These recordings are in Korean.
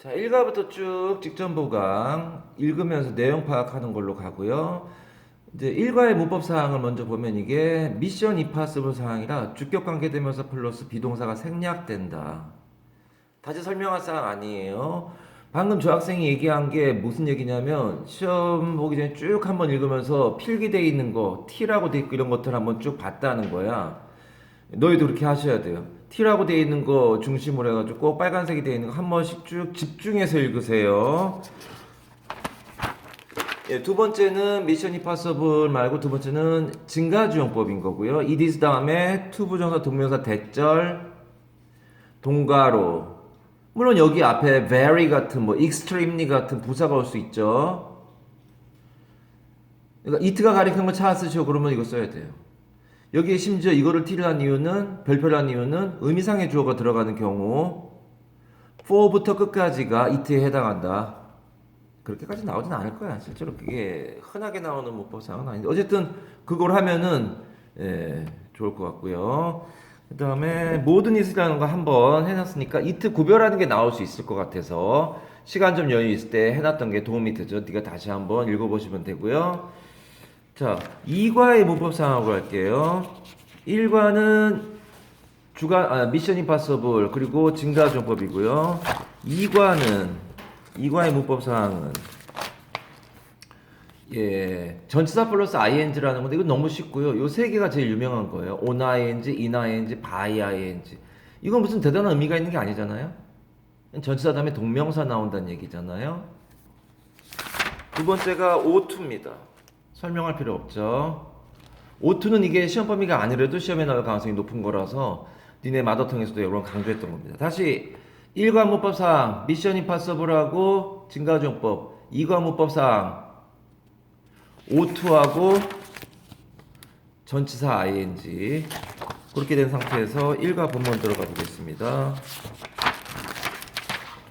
자, 1과부터 쭉 직전 보강 읽으면서 내용 파악하는 걸로 가고요. 이제 1과의 문법 사항을 먼저 보면 이게 미션 임파서블 사항이라 주격 관계 대명사 플러스 비동사가 생략된다. 다시 설명할 사항 아니에요. 방금 저 학생이 얘기한 게 무슨 얘기냐면 시험 보기 전에 쭉 한번 읽으면서 필기돼 있는 거, T라고 돼 있고 이런 것들 한번 쭉 봤다는 거야. 너희도 그렇게 하셔야 돼요. T라고 되어 있는 거 중심으로 해가지고 꼭 빨간색이 되어 있는 거 한 번씩 쭉 집중해서 읽으세요. 예, 두 번째는 미션 임파서블 말고 두 번째는 증가주용법인 거고요. it is 다음에 to 부정사 동명사 대절 동가로 물론 여기 앞에 very 같은 뭐 extremely 같은 부사가 올 수 있죠. 그러니까 it가 가리키는 거 찾으시오 그러면 이거 써야 돼요. 여기에 심지어 이거를 T를 한 이유는 별표를 한 이유는 의미상의 주어가 들어가는 경우 for부터 끝까지가 it에 해당한다. 그렇게까지 나오진 않을 거야. 실제로 그게 흔하게 나오는 문법상은 아닌데 어쨌든 그걸 하면은 좋을 것 같고요. 그 다음에 모든 it이라는 거 한번 해놨으니까 it 구별하는 게 나올 수 있을 것 같아서 시간 좀 여유 있을 때 해놨던 게 도움이 되죠. 네가 다시 한번 읽어보시면 되고요. 자, 2과의 문법 상황으로 할게요. 1과는 미션 임파서블 그리고 증가준법이고요. 2과의 문법 사항은 전치사 플러스 ing라는 건데 이건 너무 쉽고요. 요 세 개가 제일 유명한 거예요. on ing, in ing, by ing. 이건 무슨 대단한 의미가 있는 게 아니잖아요. 전치사 다음에 동명사 나온다는 얘기잖아요. 두 번째가 O2입니다. 설명할 필요 없죠. O2는 이게 시험 범위가 아니라도 시험에 나올 가능성이 높은 거라서 니네 마더텅에서도 여러 번 강조했던 겁니다. 다시 1과 문법사항 미션 임파서블하고 증가준법 2과 문법사항 O2하고 전치사 ing 그렇게 된 상태에서 1과 본문 들어가 보겠습니다.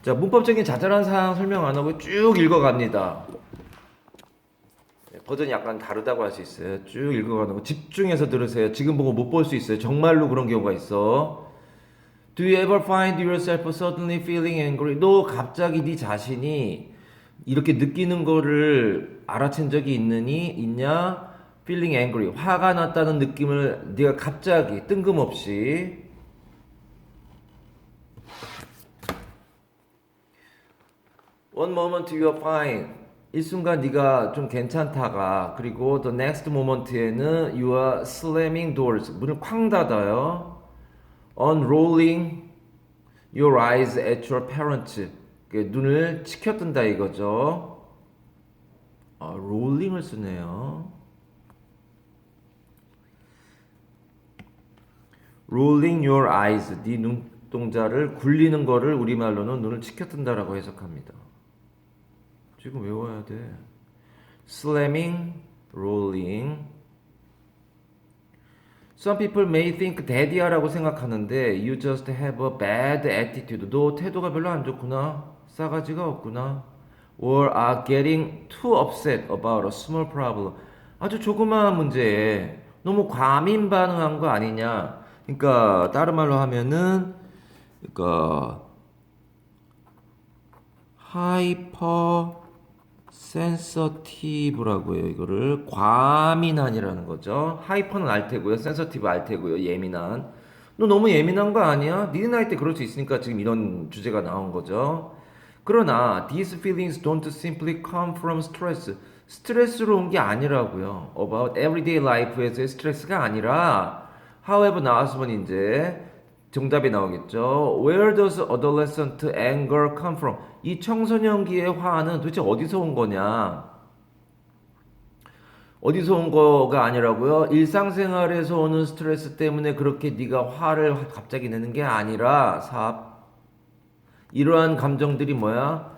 자, 문법적인 자잘한 사항 설명 안 하고 쭉 읽어갑니다. 버전이 약간 다르다고 할 수 있어요. 쭉 읽어가는 거 집중해서 들으세요. 지금 보고 못 볼 수 있어요. 정말로 그런 경우가 있어. Do you ever find yourself suddenly feeling angry? 너 갑자기 네 자신이 이렇게 느끼는 거를 알아챈 적이 있냐? Feeling angry. 화가 났다는 느낌을 네가 갑자기 뜬금없이 One moment you are fine. 일순간 네가 좀 괜찮다가 그리고 the next moment에는 you are slamming doors. 문을 쾅 닫아요. Unrolling your eyes at your parents. 눈을 치켜뜬다 이거죠. rolling을 쓰네요. rolling your eyes. 네 눈동자를 굴리는 거를 우리말로는 눈을 치켜뜬다라고 해석합니다. 지금 외워야 돼. slamming, rolling. Some people may think daddy야라고 생각하는데 you just have a bad attitude. 너 태도가 별로 안 좋구나. 싸가지가 없구나. Or are getting too upset about a small problem. 아주 조그마한 문제에 너무 과민 반응한 거 아니냐. 그러니까 다른 말로 하면은 그러니까 hyper sensitive라고 해요. 이거를 과민한이라는 거죠. 하이퍼는 알테고요. 센서티브 알테고요. 예민한. 너 너무 예민한 거 아니야? 니네 나이 때 그럴 수 있으니까 지금 이런 주제가 나온 거죠. 그러나 these feelings don't simply come from stress. 스트레스로 온 게 아니라고요. About everyday life에서의 스트레스가 아니라 however 나왔으면 이제 정답이 나오겠죠. Where does adolescent anger come from? 이 청소년기의 화는 도대체 어디서 온 거냐? 어디서 온 거가 아니라고요. 일상생활에서 오는 스트레스 때문에 그렇게 네가 화를 갑자기 내는 게 아니라 이러한 감정들이 뭐야?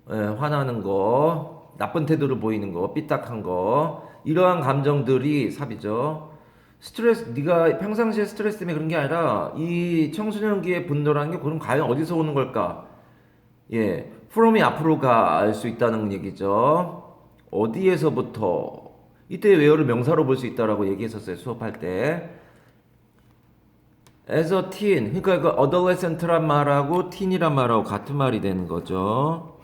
화나는 거, 나쁜 태도를 보이는 거, 삐딱한 거 이러한 감정들이 삽이죠. 스트레스, 네가 평상시에 스트레스 때문에 그런 게 아니라 이 청소년기의 분노라는 게 그럼 과연 어디서 오는 걸까? from이 앞으로 갈 수 있다는 얘기죠. 어디에서부터? 이때 where를 명사로 볼 수 있다라고 얘기했었어요. 수업할 때. as a teen. 그러니까 그 adolescent란 말하고 teen이란 말하고 같은 말이 되는 거죠.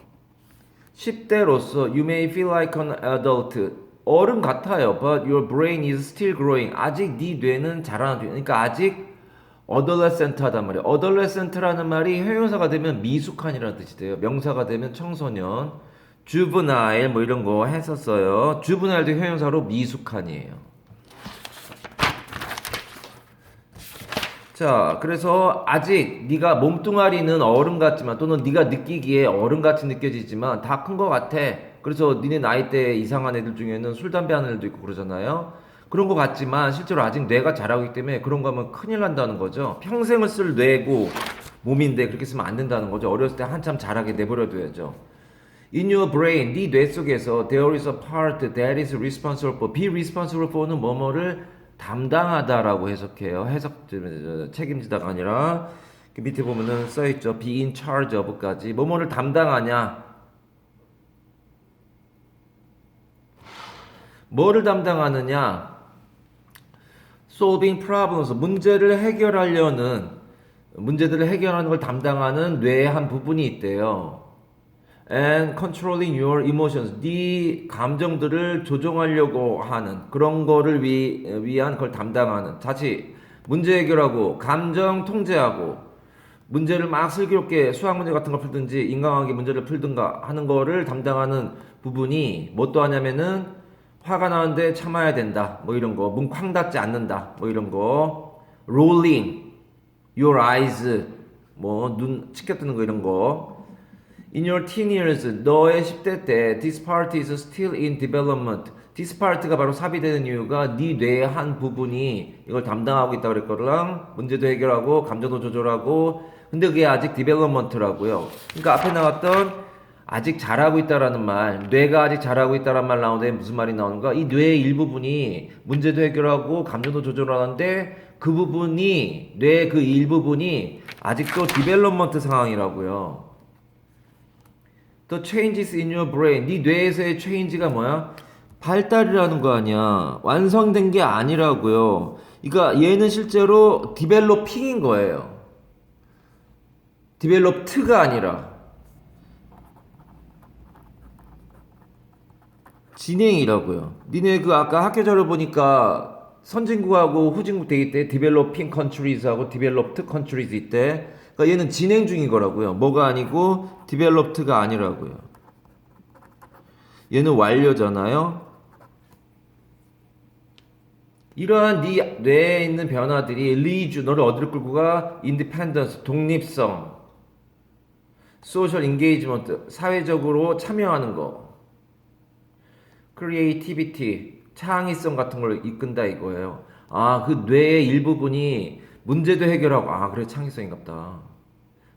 10대로서 you may feel like an adult. 어른 같아요. But your brain is still growing. 아직 네 뇌는 자라는 중. 그러니까 아직 adolescent하단 말이에요. adolescent라는 말이 형용사가 되면 미숙한이라는 뜻이 돼요. 명사가 되면 청소년. juvenile 뭐 이런 거 했었어요. juvenile도 형용사로 미숙한이에요. 자, 그래서 아직 네가 몸뚱아리는 어른 같지만 또는 네가 느끼기에 어른 같이 느껴지지만 다 큰 거 같아. 그래서 니네 나이대 이상한 애들 중에는 술, 담배 하는 애들도 있고 그러잖아요. 그런 거 같지만 실제로 아직 뇌가 자라고 있기 때문에 그런 거 하면 큰일 난다는 거죠. 평생을 쓸 뇌고 몸인데 그렇게 쓰면 안 된다는 거죠. 어렸을 때 한참 자라게 내버려둬야죠. In your brain, 네 뇌 속에서 there is a part that is responsible for. be responsible for는 뭐뭐를 담당하다라고 해석해요. 책임지다가 아니라 그 밑에 보면은 써있죠. be in charge of까지 뭐뭐를 담당하냐. 뭐를 담당하느냐. solving problems, 문제들을 해결하는 걸 담당하는 뇌의 한 부분이 있대요. and controlling your emotions, 네 감정들을 조종하려고 하는 그런 거를 위한 그걸 담당하는. 다시 문제 해결하고 감정 통제하고 문제를 막 슬기롭게 수학 문제 같은 걸 풀든지 인간관계 문제를 풀든가 하는 거를 담당하는 부분이 뭐 또 하냐면은 화가 나는데 참아야 된다 뭐 이런 거, 문 쾅 닫지 않는다 뭐 이런 거, rolling your eyes 뭐 눈 치켜뜨는 거 이런 거. In your teen years, 너의 10대 때 this part is still in development. this part가 바로 삽입되는 이유가 네 뇌의 한 부분이 이걸 담당하고 있다 그랬거랑 문제도 해결하고 감정도 조절하고. 근데 그게 아직 development라고요. 그러니까 앞에 나왔던 아직 자라고 있다라는 말, 뇌가 아직 자라고 있다라는 말 나오는데 무슨 말이 나오는가? 이 뇌의 일부분이 문제도 해결하고 감정도 조절하는데 그 부분이 뇌의 그 일부분이 아직도 development 상황이라고요. The changes in your brain. 네 뇌에서의 change가 뭐야? 발달이라는 거 아니야. 완성된 게 아니라고요. 그러니까 얘는 실제로 developing인 거예요. developed가 아니라 진행이라고요. 니네 그 아까 학교 자료 보니까 선진국하고 후진국 대기 때 developing countries하고 developed countries 있대. 그러니까 얘는 진행 중인 거라고요. 뭐가 아니고 developed가 아니라고요. 얘는 완료잖아요. 이러한 네 뇌에 있는 변화들이 lead 너를 어디로 끌고 가? independence, 독립성, social engagement, 사회적으로 참여하는 거, creativity, 창의성 같은 걸 이끈다 이거예요. 아, 그 뇌의 일부분이 문제도 해결하고, 아 그래 창의성인갑다.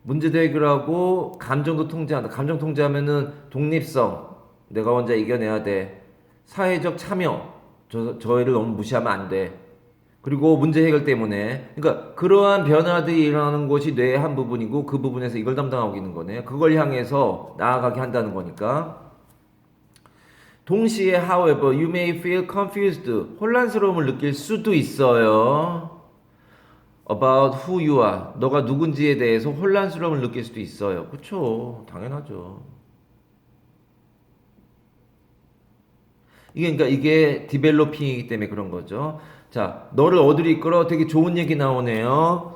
문제도 해결하고 감정도 통제한다. 감정 통제하면은 독립성, 내가 혼자 이겨내야 돼. 사회적 참여, 저희를 너무 무시하면 안 돼. 그리고 문제 해결 때문에, 그러니까 그러한 변화들이 일어나는 것이 뇌의 한 부분이고 그 부분에서 이걸 담당하고 있는 거네. 그걸 향해서 나아가게 한다는 거니까. 동시에 however you may feel confused, 혼란스러움을 느낄 수도 있어요. about who you are, 너가 누군지에 대해서 혼란스러움을 느낄 수도 있어요. 그쵸, 당연하죠. 이게 그러니까 이게 디벨로핑이기 때문에 그런 거죠. 자, 너를 어디로 이끌어? 되게 좋은 얘기 나오네요.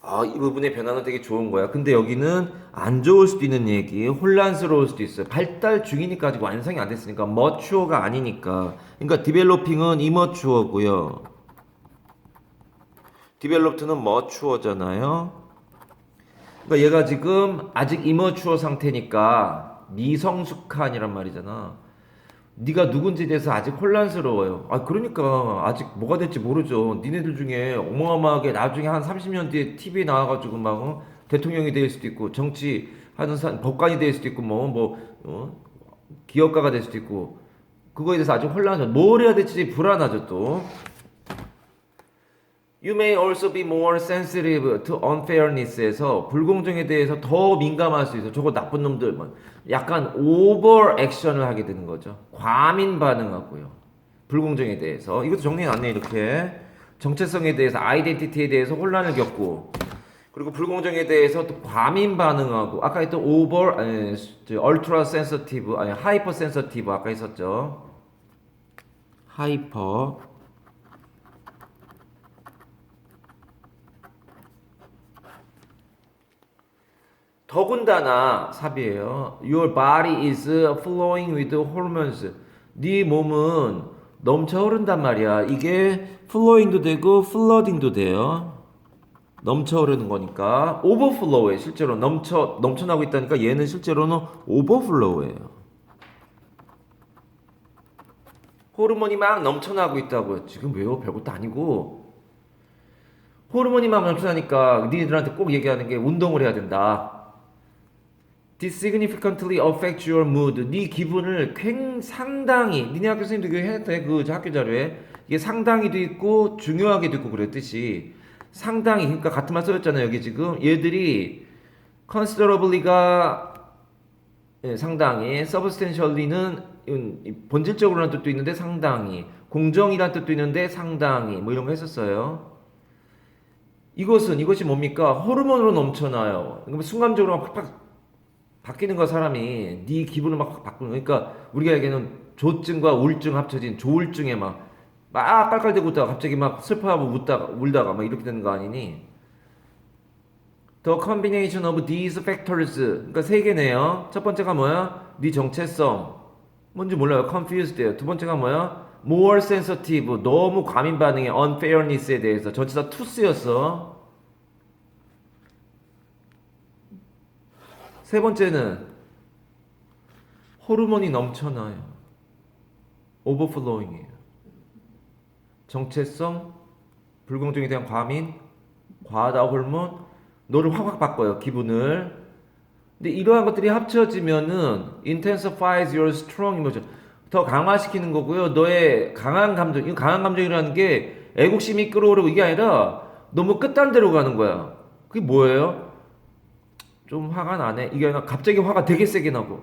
아, 이 부분의 변화는 되게 좋은 거야. 근데 여기는 안 좋을 수도 있는 얘기, 혼란스러울 수도 있어요. 발달 중이니까 아직 완성이 안 됐으니까, 머추어가 아니니까. 그러니까 디벨로핑은 이머추어고요. 디벨롭트는 머추어잖아요. 그러니까 얘가 지금 아직 이머추어 상태니까 미성숙한이란 말이잖아. 네가 누군지에 대해서 아직 혼란스러워요. 아 그러니까 아직 뭐가 될지 모르죠. 니네들 중에 어마어마하게 나중에 한 30년 뒤에 TV에 나와가지고 막 대통령이 될 수도 있고 정치하는 법관이 될 수도 있고 기업가가 될 수도 있고 그거에 대해서 아직 혼란하죠. 뭘 해야 될지 불안하죠 또. You may also be more sensitive to unfairness에서 불공정에 대해서 더 민감할 수 있어. 저거 나쁜 놈들, 약간 오버 액션을 하게 되는 거죠. 과민 반응하고요. 불공정에 대해서. 이것도 정리해놨네 이렇게. 정체성에 대해서 아이덴티티에 대해서 혼란을 겪고 그리고 불공정에 대해서 또 과민 반응하고 아까 했던 얼트라 센서티브 아니 하이퍼 센서티브 아까 했었죠. 하이퍼 더군다나 삽이에요. Your body is flowing with hormones. 네 몸은 넘쳐 흐른단 말이야. 이게 flowing도 되고 flooding도 돼요. 넘쳐 흐르는 거니까 overflow에 실제로 넘쳐나고 있다니까 얘는 실제로는 overflow예요. 호르몬이 막 넘쳐나고 있다고요. 지금 왜요? 별것도 아니고 호르몬이 막 넘쳐나니까 니네들한테 꼭 얘기하는 게 운동을 해야 된다. This significantly affects your mood. 네 기분을 상당히 니네 학교 선생님도 그거 했대 그 학교 자료에 이게 상당히도 있고 중요하게도 있고 그랬듯이 상당히 그러니까 같은 말 써졌잖아요. 여기 지금 얘들이 considerably가 상당히 substantially는 본질적으로라는 뜻도 있는데 상당히 공정이라는 뜻도 있는데 상당히 뭐 이런 거 했었어요. 이것이 뭡니까? 호르몬으로 넘쳐나요. 그러니까 순간적으로 팍팍 바뀌는 거 사람이 네 기분을 막 바꾸는 그러니까 우리가 얘기하는 조증과 우울증 합쳐진 조울증에 막 깔깔대고 있다가 갑자기 막 슬퍼하고 울다가 막 이렇게 되는 거 아니니? The combination of these factors 그러니까 세 개네요. 첫 번째가 뭐야? 네 정체성 뭔지 몰라요. confused예요. 두 번째가 뭐야? more sensitive 너무 과민 반응의 unfairness에 대해서 전치사 to 쓰였어. 세 번째는 호르몬이 넘쳐나요. 오버플로잉이에요. 정체성, 불공정에 대한 과민, 과다 호르몬, 너를 확 바꿔요. 기분을. 근데 이러한 것들이 합쳐지면은 intensifies your strong emotion. 더 강화시키는 거고요. 너의 강한 감정, 이 강한 감정이라는 게 애국심이 끌어오르고 이게 아니라 너무 끝단대로 가는 거야. 그게 뭐예요? 좀 화가 나네. 이게 아니라 갑자기 화가 되게 세게 나고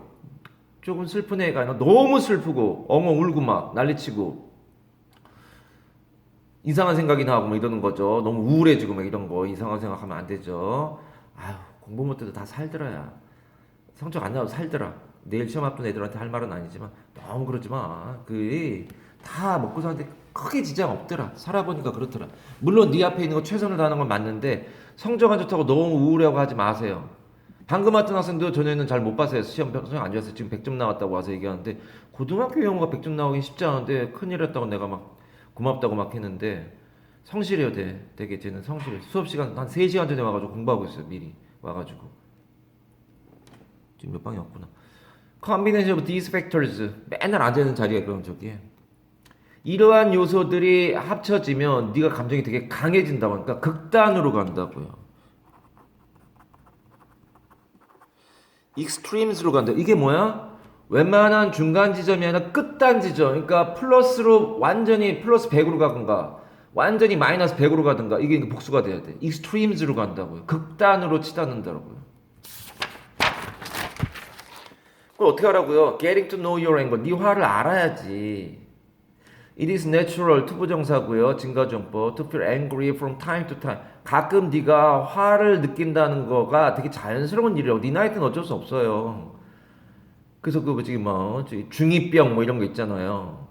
조금 슬픈 애가 아니라 너무 슬프고 엉엉 울고 막 난리치고 이상한 생각이 나고 뭐 이러는 거죠. 너무 우울해지고 막 이런 거 이상한 생각하면 안 되죠. 아유 공부 못해도 다 살더라야. 성적 안 나와도 살더라. 내일 시험 앞둔 애들한테 할 말은 아니지만 너무 그러지 마. 다 먹고 사는데 크게 지장 없더라. 살아보니까 그렇더라. 물론 네 앞에 있는 거 최선을 다하는 건 맞는데 성적 안 좋다고 너무 우울해하고 하지 마세요. 방금 왔던 학생도 전에는 잘 못 봤어요. 시험 안 좋았어요. 지금 100점 나왔다고 와서 얘기하는데 고등학교 영어가 100점 나오긴 쉽지 않은데 큰일 했다고 내가 막 고맙다고 막 했는데 성실해요. 되게 쟤는 성실해. 수업 시간 한 3시간 전에 와가지고 공부하고 있어요. 미리 와가지고 지금 몇 방이 없구나. Combination of these factors 맨날 앉아있는 자리가 그런 저기에 이러한 요소들이 합쳐지면 네가 감정이 되게 강해진다고 하니까 극단으로 간다고요. 익스트림스로 간다. 이게 뭐야? 웬만한 중간 지점이 아니라 끝단 지점. 그러니까 플러스로 완전히 플러스 100으로 가든가 완전히 마이너스 100으로 가든가 이게 복수가 돼야 돼. 익스트림스로 간다고요. 극단으로 치닫는다고요. 그걸 어떻게 하라고요? Getting to know your anger. 네 화를 알아야지. It is natural 투부정사고요. 증가정법 to feel angry from time to time. 가끔 네가 화를 느낀다는 거가 되게 자연스러운 일이라고. 네 나이 때는 어쩔 수 없어요. 그래서 그 뭐지 뭐 중2병 뭐 이런 거 있잖아요.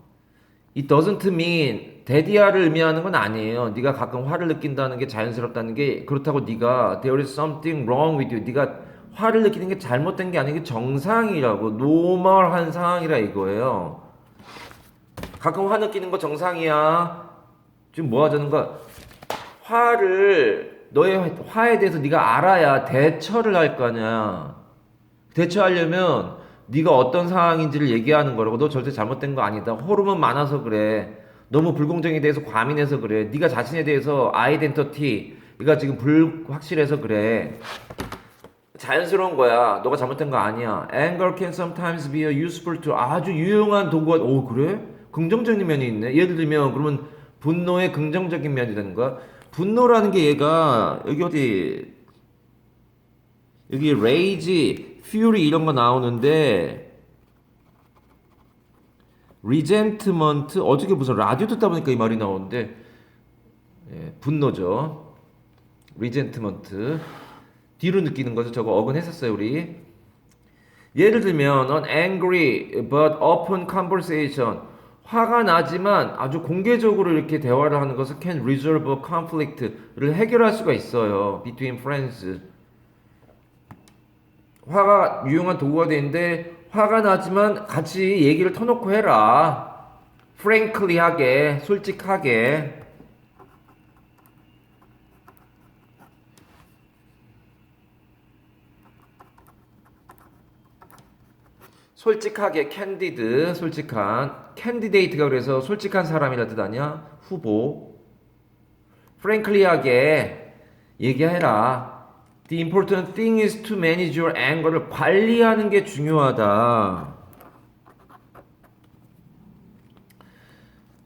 It doesn't mean 데디아를 의미하는 건 아니에요. 네가 가끔 화를 느낀다는 게 자연스럽다는 게 그렇다고 네가 there is something wrong with you. 네가 화를 느끼는 게 잘못된 게 아니고 정상이라고 노멀한 상황이라 이거예요. 가끔 화 느끼는 거 정상이야. 지금 뭐 하자는 거야? 너의 화에 대해서 네가 알아야 대처를 할 거 아니야. 대처하려면 네가 어떤 상황인지를 얘기하는 거라고. 너 절대 잘못된 거 아니다. 호르몬 많아서 그래. 너무 불공정에 대해서 과민해서 그래. 네가 자신에 대해서 아이덴티티가 지금 불확실해서 그래. 자연스러운 거야. 너가 잘못된 거 아니야. Anger can sometimes be a useful tool. 아주 유용한 도구가. 오 그래? 긍정적인 면이 있네. 예를 들면 그러면 분노의 긍정적인 면이 되는 거야. 분노라는 게 얘가 여기 rage, fury 이런 거 나오는데 resentment 어저께 무슨 라디오 듣다 보니까 이 말이 나오는데 분노죠. resentment. 뒤로 느끼는 거죠. 저거 어근했었어요, 우리. 예를 들면 an angry but open conversation. 화가 나지만 아주 공개적으로 이렇게 대화를 하는 것은 can resolve a conflict를 해결할 수가 있어요. between friends. 화가 유용한 도구가 되는데 화가 나지만 같이 얘기를 터놓고 해라. frankly 하게, 솔직하게. 솔직하게, candid, 솔직한. candidate가 그래서 솔직한 사람이라 뜻 아니야? 후보. frankly하게 얘기해라. The important thing is to manage your anger를 관리하는 게 중요하다.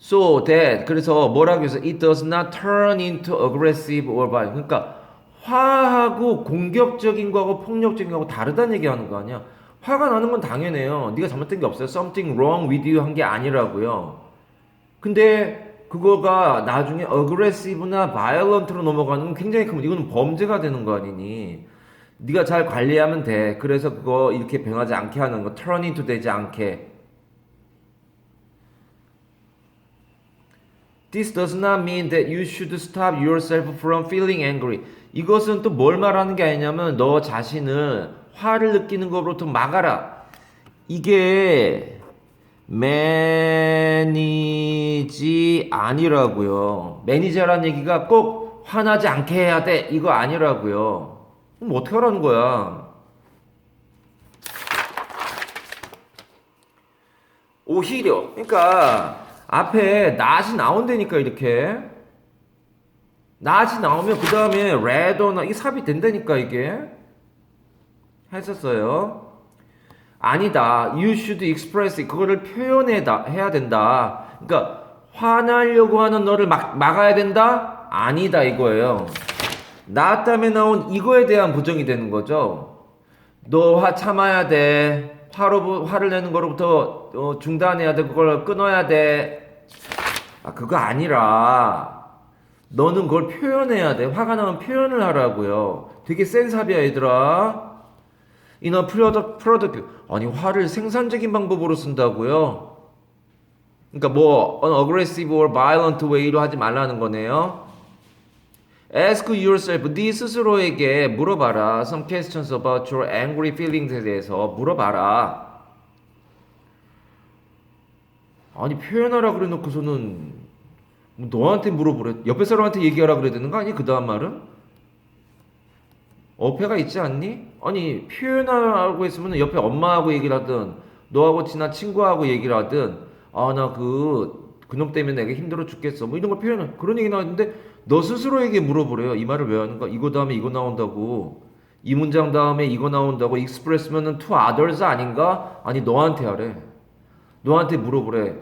So that 그래서 뭐라고 해서 it does not turn into aggressive or violent. 그러니까 화하고 공격적인 거하고 폭력적인 거하고 다르다는 얘기하는 거 아니야. 화가 나는 건 당연해요. 네가 잘못된 게 없어요. Something wrong with you 한 게 아니라고요. 근데 그거가 나중에 aggressive나 violent로 넘어가는 건 굉장히 큰 문제. 이거는 범죄가 되는 거 아니니. 네가 잘 관리하면 돼. 그래서 그거 이렇게 변하지 않게 하는 거. turn into 되지 않게. This does not mean that you should stop yourself from feeling angry. 이것은 또 뭘 말하는 게 아니냐면 너 자신을 화를 느끼는 것으로부터 막아라. 이게 매니지 아니라고요. 매니저라는 얘기가 꼭 화나지 않게 해야 돼. 이거 아니라고요. 그럼 어떻게 하라는 거야? 오히려 그러니까 앞에 낫이 나온다니까 이렇게 낫이 나오면 그 다음에 rather나 이 삽입 된다니까 이게 했었어요. 아니다. You should express it. 그거를 해야 된다. 그러니까 화나려고 하는 너를 막아야 된다? 아니다 이거예요. 나 다음에 나온 이거에 대한 부정이 되는 거죠. 너 화 참아야 돼. 화를 내는 거로부터 중단해야 돼. 그걸 끊어야 돼. 아 그거 아니라 너는 그걸 표현해야 돼. 화가 나면 표현을 하라고요. 되게 센 삽이야 얘들아. In a product. 아니 화를 생산적인 방법으로 쓴다고요? 그러니까 뭐 an aggressive or violent way로 하지 말라는 거네요. Ask yourself. 네 스스로에게 물어봐라. Some questions about your angry feelings에 대해서 물어봐라. 아니 표현하라 그래 놓고서는 너한테 물어보래. 옆에 사람한테 얘기하라 그래야 되는 거 아니? 그 다음 말은? 어폐가 있지 않니? 아니 표현하라고 했으면 옆에 엄마하고 얘기를 하든 너하고 친한 친구하고 얘기를 하든 아 나 그놈 때문에 내가 힘들어 죽겠어 뭐 이런 걸 표현해. 그런 얘기 나왔는데 너 스스로에게 물어보래요. 이 말을 왜 하는가? 이거 다음에 이거 나온다고. 이 문장 다음에 이거 나온다고. express면은 to others 아닌가? 아니 너한테 하래. 너한테 물어보래.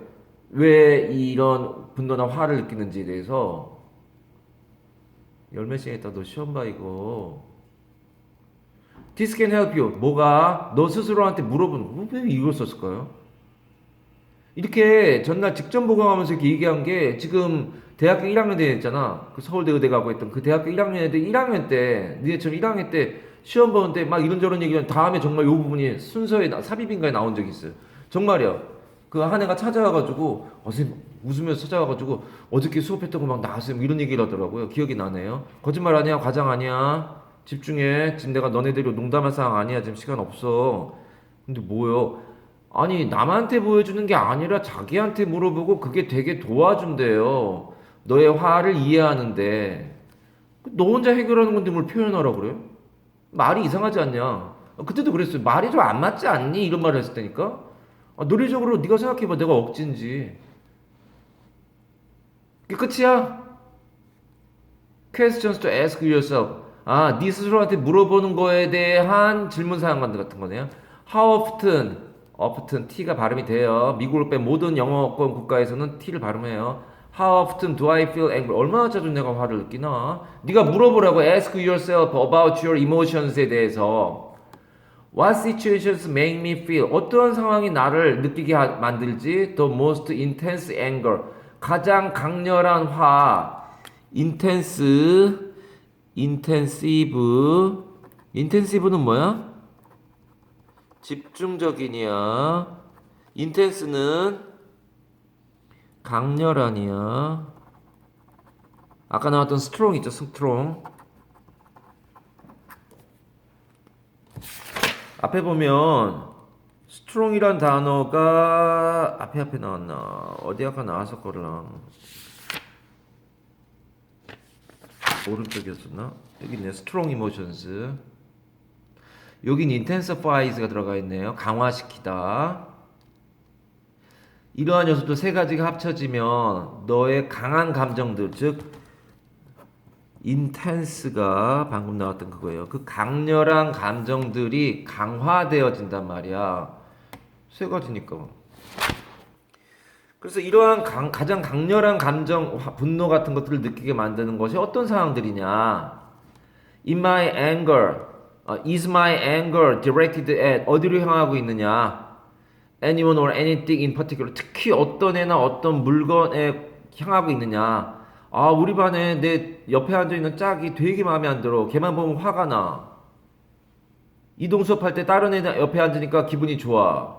왜 이런 분노나 화를 느끼는지에 대해서. 열몇 시간 있다 너 시험 봐 이거. This can help you. 뭐가? 너 스스로한테 물어보는 거. 왜 이걸 썼을까요? 이렇게 전날 직전 보강하면서 이렇게 얘기한 게 지금 대학교 1학년 때 했잖아. 그 서울대 의대 가고 했던 그 대학교 1학년 애들 1학년 때 니네처럼 1학년 때 시험 보는데 막 이런저런 얘기하는 다음에 정말 이 부분이 순서에 삽입인가에 나온 적이 있어요. 정말이야. 그 한 애가 찾아와가지고 선생님 웃으면서 찾아와가지고 어저께 수업했던 거 막 나왔어요. 이런 얘기를 하더라고요. 기억이 나네요. 거짓말 아니야. 과장 아니야. 집중해. 지금 내가 너네들이 농담할 상황 아니야. 지금 시간 없어. 근데 뭐요? 아니 남한테 보여주는 게 아니라 자기한테 물어보고 그게 되게 도와준대요. 너의 화를 이해하는데 너 혼자 해결하는 건데 뭘 표현하라고 그래요? 말이 이상하지 않냐? 그때도 그랬어요. 말이 좀 안 맞지 않니? 이런 말을 했을 테니까. 논리적으로 네가 생각해봐. 내가 억지인지. 그게 끝이야? Questions to ask yourself. 네 스스로한테 물어보는 거에 대한 질문 사항 같은 거네요. How often T가 발음이 돼요. 미국을 뺀 모든 영어권 국가에서는 T를 발음해요. How often do I feel angry? 얼마나 자주 내가 화를 느끼나? 네가 물어보라고. Ask yourself about your emotions에 대해서. What situations make me feel? 어떠한 상황이 나를 느끼게 만들지? The most intense anger. 가장 강렬한 화. intense, intensive. intensive는 뭐야? 집중적이냐? intense는 강렬하니야. 아까 나왔던 strong 있죠, strong. 앞에 보면 strong이란 단어가 앞에 나왔나? 어디 아까 나왔었거랑 오른쪽이었었나? 여기 있네. strong emotions. 여긴 intensifies가 들어가 있네요. 강화시키다. 이러한 요소도 세 가지가 합쳐지면 너의 강한 감정들, 즉 intense가 방금 나왔던 그거예요. 그 강렬한 감정들이 강화되어진단 말이야. 세 가지니까. 그래서 이러한 가장 강렬한 감정, 분노 같은 것들을 느끼게 만드는 것이 어떤 상황들이냐? In my anger, is my anger directed at 어디로 향하고 있느냐? Anyone or anything in particular. 특히 어떤 애나 어떤 물건에 향하고 있느냐? 아, 우리 반에 내 옆에 앉아있는 짝이 되게 마음에 안 들어. 걔만 보면 화가 나. 이동 수업할 때 다른 애 옆에 앉으니까 기분이 좋아.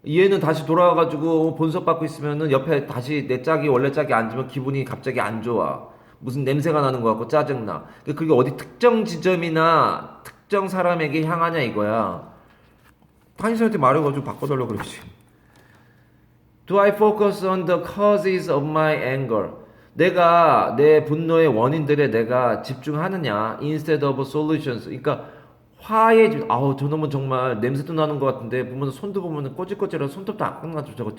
얘는 다시 돌아와가지고 본수업 받고 있으면은 옆에 다시 내 짝이 원래 짝이 앉으면 기분이 갑자기 안 좋아. 무슨 냄새가 나는 것 같고 짜증나. 그게 어디 특정 지점이나 특정 사람에게 향하냐 이거야. 담임선생님한테 말해가지고 바꿔달라고 그러지. Do I focus on the causes of my anger? 내가 내 분노의 원인들에 내가 집중하느냐? Instead of solutions. 그러니까 화에 아우 저놈은 정말 냄새도 나는 것 같은데 보면 손도 보면 꼬질꼬질해서 손톱도 안 깎아가지고 저거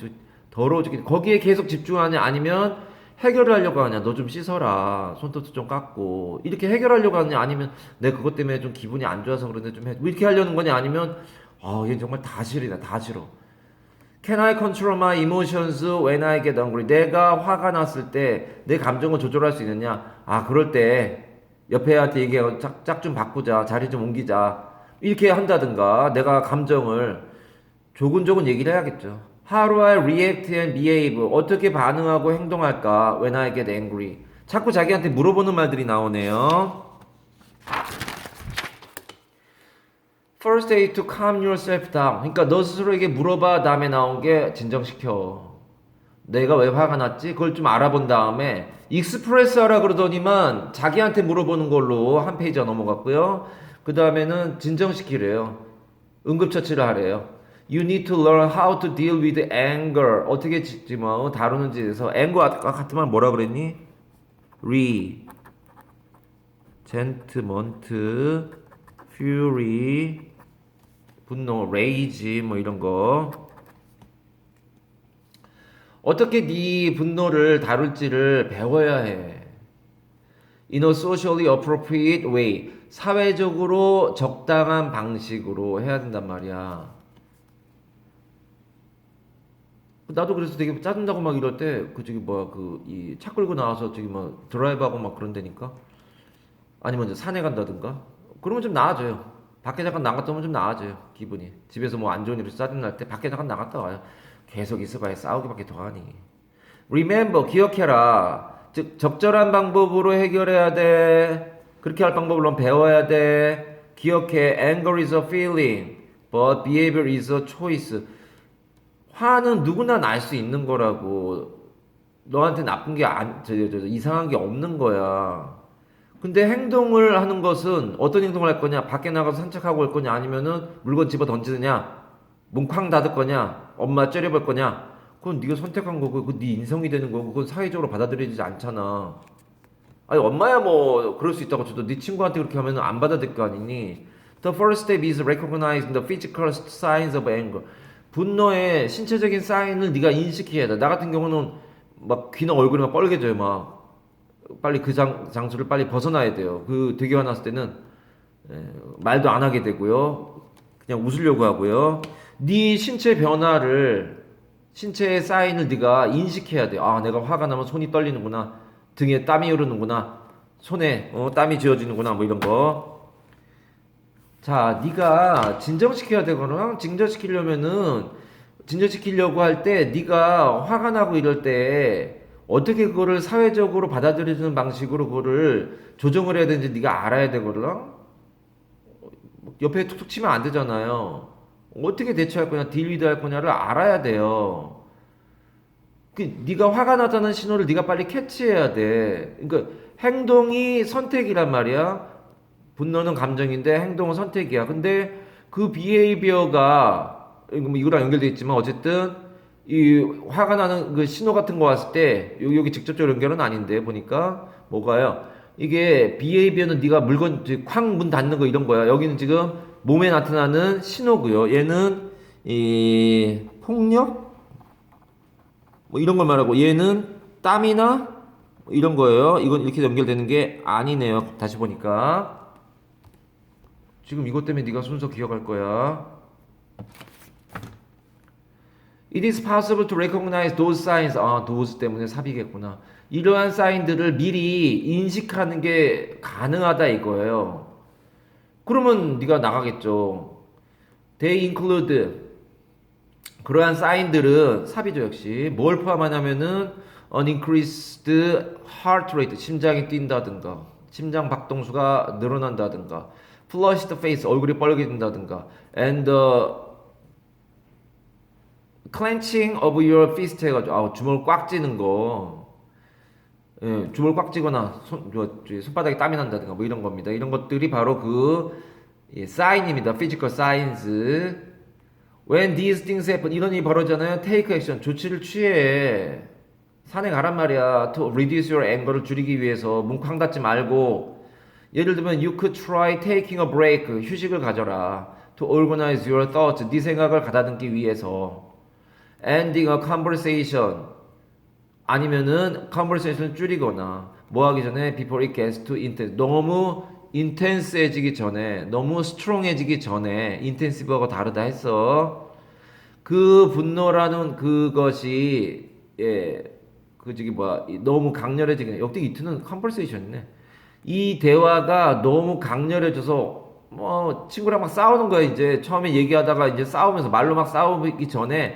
더러워 죽겠. 거기에 계속 집중하냐? 아니면 해결을 하려고 하냐? 너 좀 씻어라. 손톱도 좀 깎고 이렇게 해결하려고 하냐? 아니면 내 그것 때문에 좀 기분이 안 좋아서 그런데 좀 해. 뭐 이렇게 하려는 거냐? 아니면 얘 정말 다 싫다. 다 싫어. Can I control my emotions when I get angry? 내가 화가 났을 때 내 감정을 조절할 수 있느냐? 그럴 때 옆에 애한테 얘기하고 짝 좀 바꾸자. 자리 좀 옮기자. 이렇게 한다든가 내가 감정을 조근조근 얘기를 해야겠죠. How do I react and behave? 어떻게 반응하고 행동할까? When I get angry. 자꾸 자기한테 물어보는 말들이 나오네요. First aid to calm yourself down. 그러니까 너 스스로에게 물어봐 다음에 나온 게 진정시켜. 내가 왜 화가 났지? 그걸 좀 알아본 다음에 익스프레스 하라 그러더니만 자기한테 물어보는 걸로 한 페이지가 넘어갔고요. 그 다음에는 진정시키래요. 응급처치를 하래요. You need to learn how to deal with anger. 어떻게 다루는지에 대해서 anger 아까 같은 말 뭐라 그랬니? resentment, fury, 분노, rage 뭐 이런 거. 어떻게 네 분노를 다룰지를 배워야 해. In a socially appropriate way. 사회적으로 적당한 방식으로 해야 된단 말이야. 나도 그래서 되게 짜증나고 막 이럴 때 이 차 끌고 나와서 드라이브하고 막 그런다니까. 아니면 이제 산에 간다든가. 그러면 좀 나아져요. 밖에 잠깐 나갔다 오면 좀 나아져요. 기분이. 집에서 뭐 안 좋은 일이 짜증날 때 밖에 잠깐 나갔다 와요. 계속 있어봐야 싸우기밖에 더 하니. Remember, 기억해라. 즉 적절한 방법으로 해결해야 돼. 그렇게 할 방법을 넌 배워야 돼. 기억해. Anger is a feeling, but behavior is a choice. 화는 누구나 날 수 있는 거라고. 너한테 나쁜 게 이상한 게 없는 거야. 근데 행동을 하는 것은 어떤 행동을 할 거냐? 밖에 나가서 산책하고 올 거냐? 아니면은 물건 집어 던지느냐? 문 쾅 닫을 거냐? 엄마 째려볼 거냐? 그건 네가 선택한 거고, 그건 네 인성이 되는 거고, 그건 사회적으로 받아들여지지 않잖아. 아니 엄마야 뭐 그럴 수 있다고 쳐도 네 친구한테 그렇게 하면 안 받아들일 거 아니니? The first step is recognizing the physical signs of anger. 분노의 신체적인 사인을 네가 인식해야 돼. 나 같은 경우는 막 귀나 얼굴이 막 빨개져요. 막 빨리 그 장소를 빨리 벗어나야 돼요. 되게 화났을 때는 말도 안 하게 되고요. 그냥 웃으려고 하고요. 네 신체 변화를, 신체의 사인을 네가 인식해야 돼. 내가 화가 나면 손이 떨리는구나. 등에 땀이 흐르는구나. 손에 땀이 지어지는구나. 뭐 이런 거. 자, 네가 진정시켜야 되거나 진정시키려고 할 때 네가 화가 나고 이럴 때 어떻게 그거를 사회적으로 받아들여지는 방식으로 그거를 조정을 해야 되는지 네가 알아야 되거든. 옆에 툭툭 치면 안 되잖아요. 어떻게 대처할 거냐, 딜리드 할 거냐를 알아야 돼요. 네가 화가 나다는 신호를 네가 빨리 캐치해야 돼. 그러니까 행동이 선택이란 말이야. 분노는 감정인데 행동은 선택이야. 근데 그 비헤이비어가 뭐 이거랑 연결돼 있지만 어쨌든 이 화가 나는 그 신호 같은 거 왔을 때 여기 직접적으로 연결은 아닌데 보니까 뭐가요? 이게 비헤이비어는 네가 물건 쾅 문 닫는 거 이런 거야. 여기는 지금 몸에 나타나는 신호고요. 얘는 이 폭력 뭐 이런 걸 말하고 얘는 땀이나 뭐 이런 거예요. 이건 이렇게 연결되는 게 아니네요. 다시 보니까 지금 이것 때문에 네가 순서 기억할 거야. It is possible to recognize those signs. 아, those 때문에 삽이겠구나. 이러한 사인들을 미리 인식하는 게 가능하다 이거예요. 그러면 네가 나가겠죠. They include 그러한 사인들은 삽이죠 역시 뭘 포함하냐면은 an increased heart rate 심장이 뛴다든가 심장 박동수가 늘어난다든가 flushed face 얼굴이 빨개진다든가 and the clenching of your fist 해가지고 주먹을 꽉 쥐는 거 예, 주먹을 꽉 쥐거나 손바닥에 땀이 난다든가 뭐 이런 겁니다. 이런 것들이 바로 그 예, 사인입니다. physical signs. When these things happen 이런 일이 벌어지잖아요. Take action 조치를 취해. 산에 가란 말이야. To reduce your anger를 줄이기 위해서 문 쾅 닫지 말고 예를 들면 you could try taking a break 휴식을 가져라. To organize your thoughts 네 생각을 가다듬기 위해서 ending a conversation 아니면은 conversation을 줄이거나 뭐 하기 전에 before it gets too intense 너무 인텐스해지기 전에 너무 스트롱해지기 전에 인텐시브하고 다르다 했어. 그 분노라는 그것이 예, 그 저기 뭐야 너무 강렬해지긴 역대 이트는 컨버세이션이네. 이 대화가 너무 강렬해져서 뭐 친구랑 막 싸우는 거야. 이제 처음에 얘기하다가 이제 싸우면서 말로 막 싸우기 전에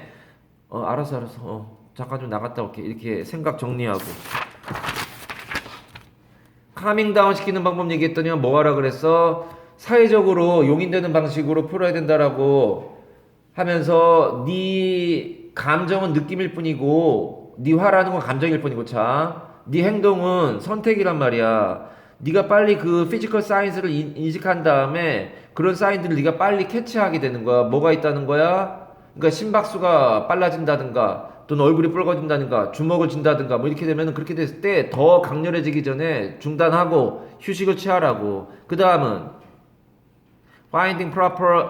알았어 잠깐 좀 나갔다 올게 이렇게 생각 정리하고 카밍 다운 시키는 방법 얘기했더니 뭐 하라 그랬어? 사회적으로 용인되는 방식으로 풀어야 된다라고 하면서 네 감정은 느낌일 뿐이고 네 화라는 건 감정일 뿐이고 네 행동은 선택이란 말이야. 네가 빨리 그 피지컬 사인스를 인식한 다음에 그런 사인들을 네가 빨리 캐치하게 되는 거야. 뭐가 있다는 거야? 그러니까 심박수가 빨라진다든가 또는 얼굴이 붉어진다든가 주먹을 쥔다든가 뭐 이렇게 되면 그렇게 됐을 때 더 강렬해지기 전에 중단하고 휴식을 취하라고. 그 다음은 finding proper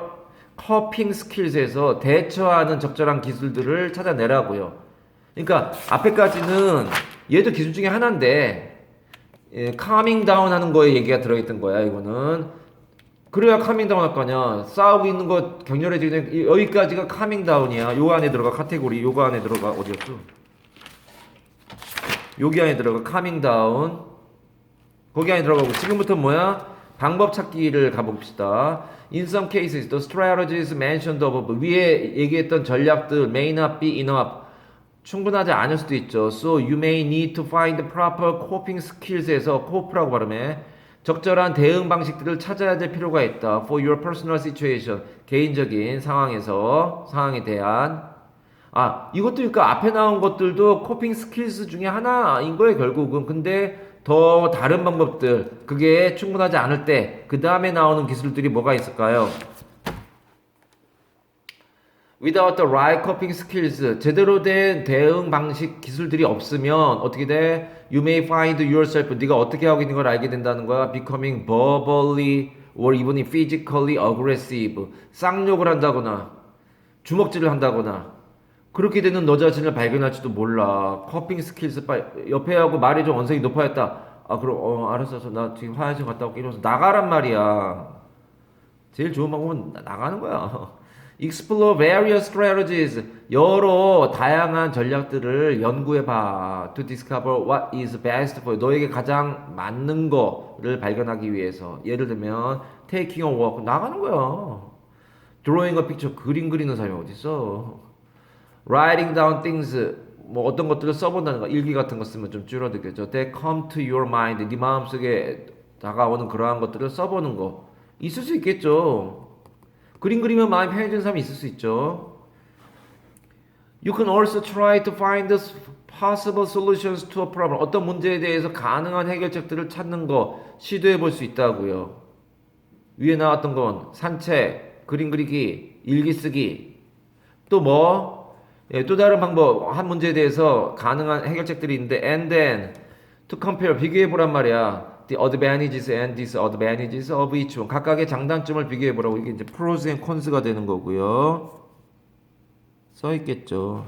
coping skills에서 대처하는 적절한 기술들을 찾아내라고요. 그러니까 앞에까지는 얘도 기술 중에 하나인데 예, calming down 하는 거에 얘기가 들어있던 거야 이거는. 그래야 calming down 할 거 아니야. 싸우고 있는 거 격렬해지기 여기까지가 calming down이야. 요 안에 들어가 카테고리 요거 안에 들어가 어디였어? 여기 안에 들어가 calming down 거기 안에 들어가고 지금부터 뭐야? 방법 찾기를 가봅시다. In some cases, the strategies mentioned above 위에 얘기했던 전략들 may not be enough 충분하지 않을 수도 있죠. So you may need to find the proper coping skills에서 cope라고 발음해. 적절한 대응 방식들을 찾아야 될 필요가 있다. For your personal situation 개인적인 상황에 대한 이것도 그러니까 앞에 나온 것들도 코핑 스킬스 중에 하나인 거예요 결국은. 근데 더 다른 방법들 그게 충분하지 않을 때 그 다음에 나오는 기술들이 뭐가 있을까요? Without the right coping skills 제대로 된 대응 방식 기술들이 없으면 어떻게 돼? You may find yourself 네가 어떻게 하고 있는 걸 알게 된다는 거야. Becoming verbally or even physically aggressive 쌍욕을 한다거나 주먹질을 한다거나 그렇게 되는 너 자신을 발견할지도 몰라. 커핑 스킬스 옆에 하고 말이 좀 언성이 높아졌다. 그럼 알았어. 나 지금 화장실 갔다 올게. 이러면서 나가란 말이야. 제일 좋은 방법은 나가는 거야. Explore various strategies. 여러 다양한 전략들을 연구해봐. To discover what is best for you. 너에게 가장 맞는 거를 발견하기 위해서. 예를 들면 taking a walk. 나가는 거야. Drawing a picture. 그림 그리는 사람이 어딨어. Writing down things 뭐 어떤 것들을 써본다는 거, 일기 같은 거 쓰면 좀 줄어들겠죠. That come to your mind, 네 마음속에 다가오는 그러한 것들을 써보는 거 있을 수 있겠죠. 그림 그리면 마음이 편해지는 사람이 있을 수 있죠. You can also try to find the possible solutions to a problem. 어떤 문제에 대해서 가능한 해결책들을 찾는 거 시도해 볼 수 있다고요. 위에 나왔던 건 산책, 그림 그리기, 일기 쓰기, 또 뭐? 예, 또 다른 방법, 한 문제에 대해서 가능한 해결책들이 있는데, and then to compare, 비교해 보란 말이야. The advantages and disadvantages of each one. 각각의 장단점을 비교해 보라고. 이게 이제 pros and cons가 되는 거고요. 써 있겠죠.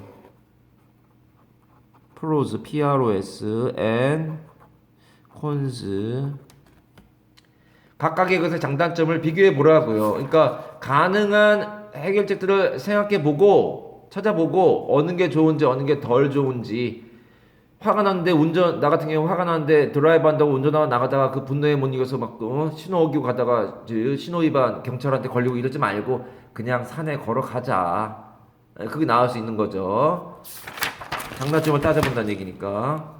pros, pros, and cons. 각각의 것의 장단점을 비교해 보라고요. 그러니까 가능한 해결책들을 생각해 보고 찾아보고 어느 게 좋은지 어느 게 덜 좋은지. 화가 났는데 나 같은 경우 화가 났는데 드라이브 한다고 운전하고 나가다가 그 분노에 못 이겨서 막 신호 어기고 가다가 신호 위반 경찰한테 걸리고 이러지 말고 그냥 산에 걸어가자. 그게 나을 수 있는 거죠. 장단점을 따져본다는 얘기니까.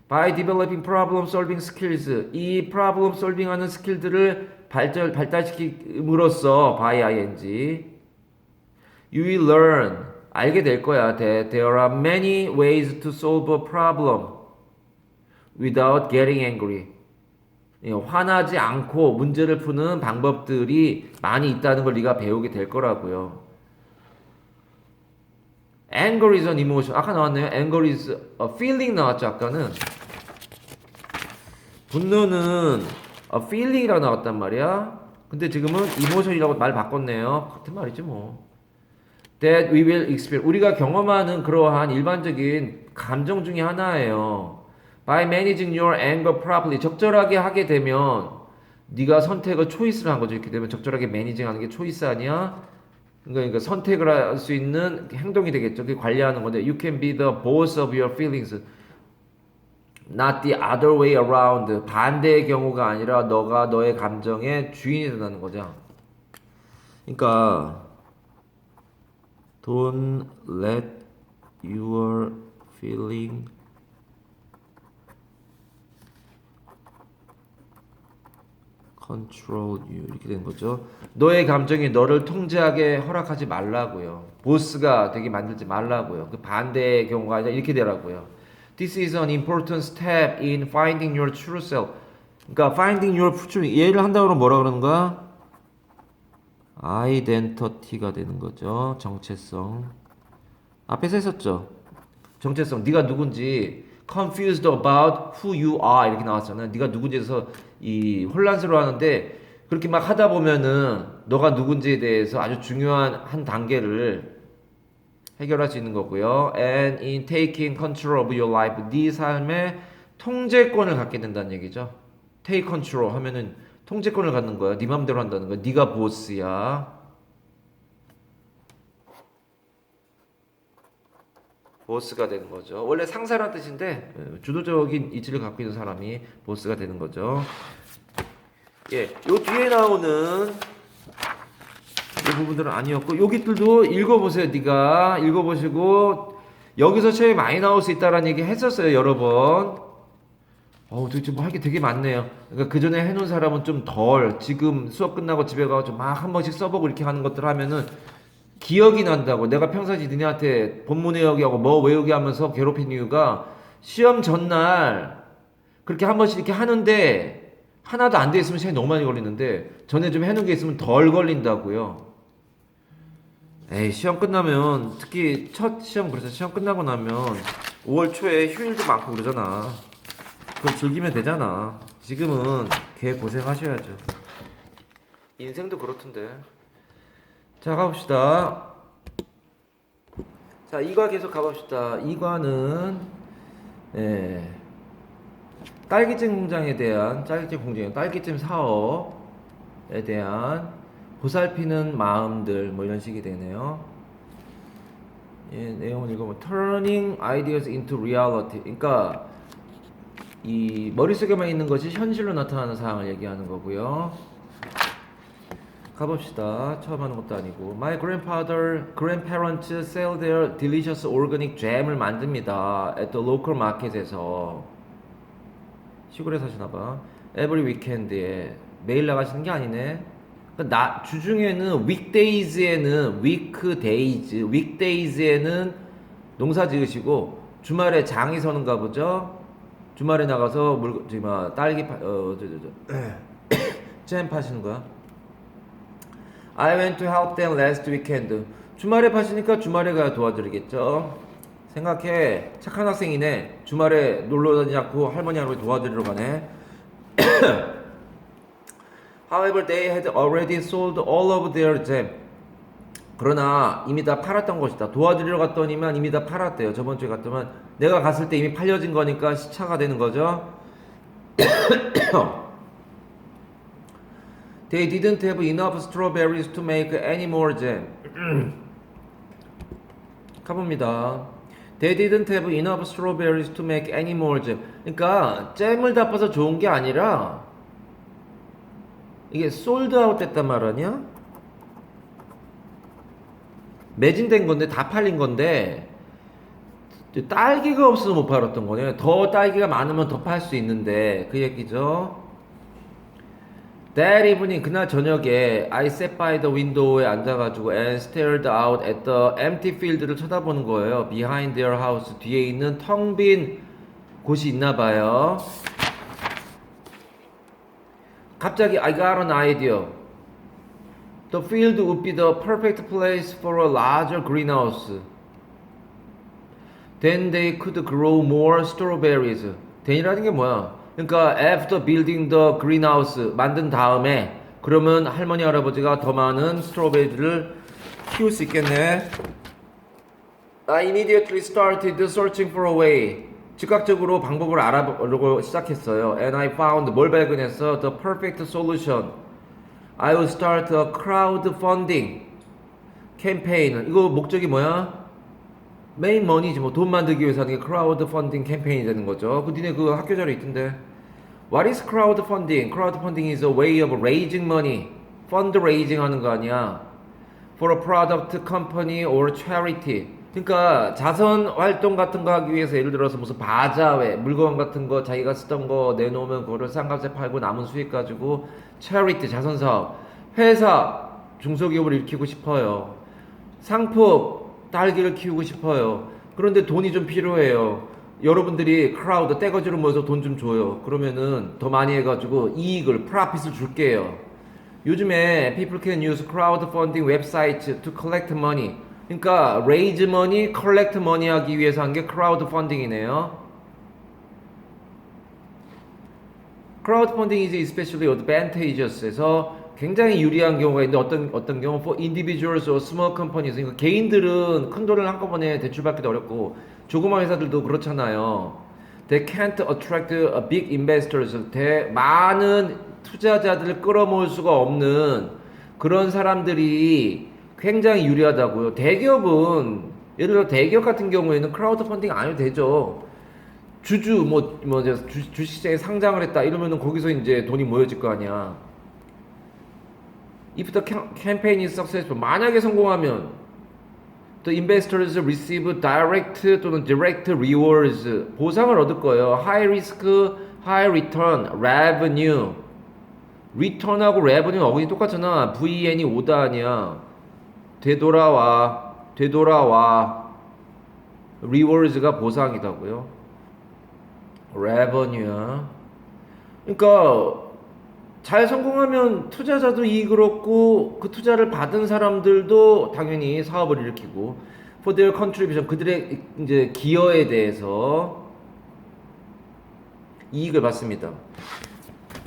By developing problem solving skills, 이 problem solving 하는 스킬들을 발달시킴으로써 by ing you will learn, 알게 될 거야. that there are many ways to solve a problem without getting angry. 화나지 않고 문제를 푸는 방법들이 많이 있다는 걸 네가 배우게 될 거라고요. Anger is an emotion. 아까 나왔네요. Anger is a feeling 나왔죠. 아까는. 분노는 a feeling이라고 나왔단 말이야. 근데 지금은 emotion이라고 말 바꿨네요. 같은 말이지 뭐. That we will experience. 우리가 경험하는 그러한 일반적인 감정 중에 하나예요. By managing your anger properly. 적절하게 하게 되면 네가 선택을 초이스를 한 거죠. 이렇게 되면 적절하게 매니징하는 게 초이스 아니야? 그러니까 선택을 할 수 있는 행동이 되겠죠. 그게 관리하는 건데 you can be the boss of your feelings. Not the other way around. 반대의 경우가 아니라 너가 너의 감정의 주인이 된다는 거죠. 그러니까 Don't let your feeling control you. 이렇게 된 거죠. 너의 감정이 너를 통제하게 허락하지 말라고요. 보스가 되게 만들지 말라고요. 그 반대의 경우가 아니라 이렇게 되라고요. This is an important step in finding your true self. 그러니까 finding your true. 얘를 한다고 그러면 뭐라 그러는가? 아이덴티티가 되는 거죠. 정체성. 앞에서 했었죠. 정체성. 네가 누군지 confused about who you are 이렇게 나왔잖아요. 네가 누군지에서 이 혼란스러워하는데 그렇게 막 하다 보면은 너가 누군지에 대해서 아주 중요한 한 단계를 해결할 수 있는 거고요. And in taking control of your life, 네 삶의 통제권을 갖게 된다는 얘기죠. Take control 하면은 통제권을 갖는 거야. 네 맘대로 한다는 거야. 네가 보스야. 보스가 되는 거죠. 원래 상사라는 뜻인데 주도적인 이치를 갖고 있는 사람이 보스가 되는 거죠. 예, 요 뒤에 나오는 이 부분들은 아니었고 여기들도 읽어보세요. 네가 읽어보시고 여기서 제일 많이 나올 수 있다라는 얘기 했었어요. 여러 번. 도대체 뭐 할 게 되게 많네요. 그러니까 그 전에 해놓은 사람은 좀 덜, 지금 수업 끝나고 집에 가서 막 한 번씩 써보고 이렇게 하는 것들 하면은 기억이 난다고. 내가 평상시 너네한테 본문 외우기 하고 뭐 외우기 하면서 괴롭힌 이유가 시험 전날 그렇게 한 번씩 이렇게 하는데 하나도 안 돼 있으면 시간이 너무 많이 걸리는데 전에 좀 해놓은 게 있으면 덜 걸린다고요. 에이, 시험 끝나면 특히 첫 시험 그렇죠. 시험 끝나고 나면 5월 초에 휴일도 많고 그러잖아. 그걸 즐기면 되잖아. 지금은 개 고생하셔야죠. 인생도 그렇던데. 자, 가봅시다. 자, 2과 계속 가봅시다. 2과는 딸기잼 공장에 대한 딸기잼 사업에 대한 보살피는 마음들 뭐 이런 식이 되네요. 내용을 읽어보면 Turning ideas into reality. 그러니까 이 머릿속에만 있는 것이 현실로 나타나는 상황을 얘기하는 거고요. 가봅시다. 처음 하는 것도 아니고. My grandparents sell their delicious organic jam을 만듭니다. At the local market에서. 시골에 사시나봐. Every weekend에. 매일 나가시는 게 아니네. 주중에는 weekdays에는 농사 지으시고 주말에 장이 서는가 보죠. 주말에 나가서 딸기 잼 파시는 거야. I went to help them last weekend. 주말에 파시니까 주말에 가야 도와드리겠죠. 생각해. 착한 학생이네. 주말에 놀러 다니지 않고 할머니 할아버지 도와드리러 가네. However, they had already sold all of their jam. 그러나 이미 다 팔았던 것이다. 도와드리러 갔더니만 이미 다 팔았대요. 저번 주에 갔더만 내가 갔을 때 이미 팔려진 거니까 시차가 되는 거죠. They didn't have enough strawberries to make any more jam. 가봅니다. They didn't have enough strawberries to make any more jam. 그러니까 잼을 다 빠서 좋은 게 아니라 이게 솔드 아웃 됐단 말 아니야? 매진된 건데 다 팔린 건데 딸기가 없어서 못 팔았던 거네. 더 딸기가 많으면 더 팔 수 있는데 그 얘기죠. That evening, 그날 저녁에 I sat by the window에 앉아가지고 and stared out at the empty field를 쳐다보는 거예요. Behind their house, 뒤에 있는 텅 빈 곳이 있나 봐요. 갑자기 I got an idea. The field would be the perfect place for a larger greenhouse. Then they could grow more strawberries. then이라는 게 뭐야? 그러니까 after building the greenhouse 만든 다음에 그러면 할머니 할아버지가 더 많은 스트로베리를 키울 수 있겠네. I immediately started searching for a way. 즉각적으로 방법을 알아보려고 시작했어요. And I found 뭘 발견했어? The perfect solution. I will start a crowdfunding campaign. 이거 목적이 뭐야? 메인 머니지 뭐 돈 만들기 위해서 하는 게 crowdfunding 캠페인이 되는 거죠. 그 니네 그 학교 자료 있던데. What is crowdfunding? Crowdfunding is a way of raising money. fundraising 하는 거 아니야. For a product, company or charity. 그러니까 자선 활동 같은 거 하기 위해서 예를 들어서 무슨 바자회, 물건 같은 거 자기가 쓰던 거 내놓으면 그거를 싼 값에 팔고 남은 수익 가지고 charity, 자선 사업. 회사, 중소기업을 일으키고 싶어요. 상품, 딸기를 키우고 싶어요. 그런데 돈이 좀 필요해요. 여러분들이 크라우드 떼거지로 모여서 돈 좀 줘요. 그러면은 더 많이 해가지고 이익을, 프라핏을 줄게요. 요즘에 people can use crowdfunding websites to collect money. 그러니까 raise money, collect money 하기 위해서 한 게 crowdfunding이네요. crowdfunding is especially advantageous. 해서 굉장히 유리한 경우가 있는데 어떤 경우 for individuals or small companies. 그러니까 개인들은 큰 돈을 한꺼번에 대출받기도 어렵고 조그만 회사들도 그렇잖아요. They can't attract big investors. 많은 투자자들을 끌어모을 수가 없는 그런 사람들이 굉장히 유리하다고요. 대기업은 예를 들어 대기업 같은 경우에는 크라우드 펀딩 안 해도 되죠. 주식시장에 상장을 했다 이러면은 거기서 이제 돈이 모여질 거 아니야. If the campaign is successful, 만약에 성공하면 the investors receive direct 또는 direct rewards, 보상을 얻을 거예요. High risk, high return, revenue. return하고 revenue 어근이 똑같잖아. VN이 오다 아니야. 되돌아와. rewards가 보상이다고요. revenue야. 그러니까 잘 성공하면 투자자도 이익을 얻고 그 투자를 받은 사람들도 당연히 사업을 일으키고 for their contribution, 그들의 이제 기여에 대해서 이익을 받습니다.